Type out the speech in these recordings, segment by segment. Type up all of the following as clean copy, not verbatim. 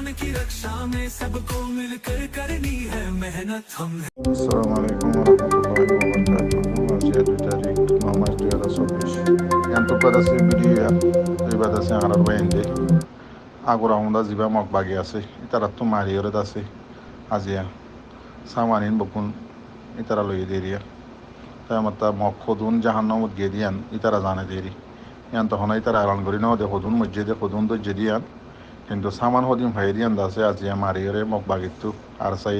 ईमान की रक्षा में सबको मिलकर करनी है मेहनत हम। আসসালামু আলাইকুম warahmatullahi wabarakatuh. Asia 2 tarik 9 Mac 2024. Yang tupat আছে ভিডিও এইবাদ আছে আরার বাইন্দে আগরা হুন্দা জিবা মক বাগি আছে ইতারা তো মারিয়রে আছে আজিয়া সামানিন বকুন ইতারা লই দেরিয়া তাই মাতা মক খদুন জাহান্নামত গেদিয়ান ইতারা জানে দেরি ইয়ান তখন ইতারা আলান করি নাও দে খদুন মসজিদে খদুন তো জেদিয়ান কিন্তু সামান হদিম ভাইদিয়ান দাসে আজিয়া মারিয়রে মক বাগিতু আর সাই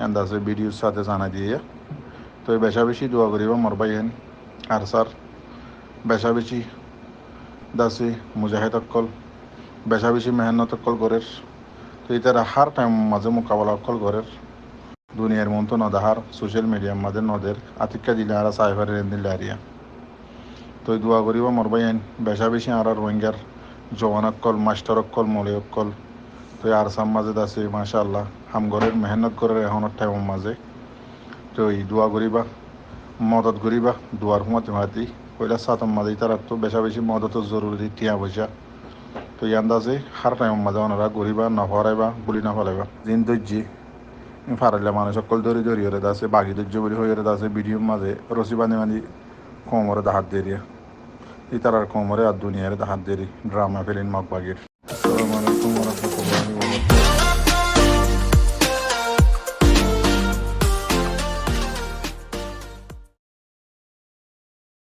আন্দাজে ভিডিওর সাথে জানা দিয়ে তো বেশা বেশি দোয়া করিব মোর বাইন আর স্যার বেশা বেশি দাসি মুজাহিদ অকল বেশা বেশি মেহনত অকল গরের তো ইতারা হার টাইম মাঝে মোকাবেলা অকল গরের দুনিয়ার মন তো নদাহার সোশ্যাল মিডিয়ার মাঝে নদের আতিক্কা দিলে আর সাইফারের দিলে আরিয়া তো দোয়া করিব মোর বাইন বেশা বেশি আর রোহিঙ্গার জওয়ান অকল মাস্টার অকল মলে অকল তো আর সাম মাঝে দাসি মাশাআল্লাহ হাম ঘরের মেহনত করার এখনের টাইমের মাঝে তো এই দোয়া করিবা মদত করিবা দোয়ার সময়তে মাতি পয়লা সাতম মাঝে তারা তো বেশা বেশি মদত জরুরি টিয়া পয়সা তো এই আন্দাজে হার টাইমের মাঝে ওনারা গরিবা না ফরাইবা গুলি না ফলাইবা দিন দর্জি ফারাইলে মানুষ সকল ধরি ধরি হরে দাসে বাগি ধৈর্য বলি হয়ে দাসে ভিডিওর মাঝে রসি বান্ধি বান্ধি কোমরে দাহাত দেরিয়া এই তারার কোমরে আর দুনিয়ারে দাহাত দেরি ড্রামা ফেলিন মগ বাগির আসসালামু আলাইকুম ওয়া রাহমাতুল্লাহি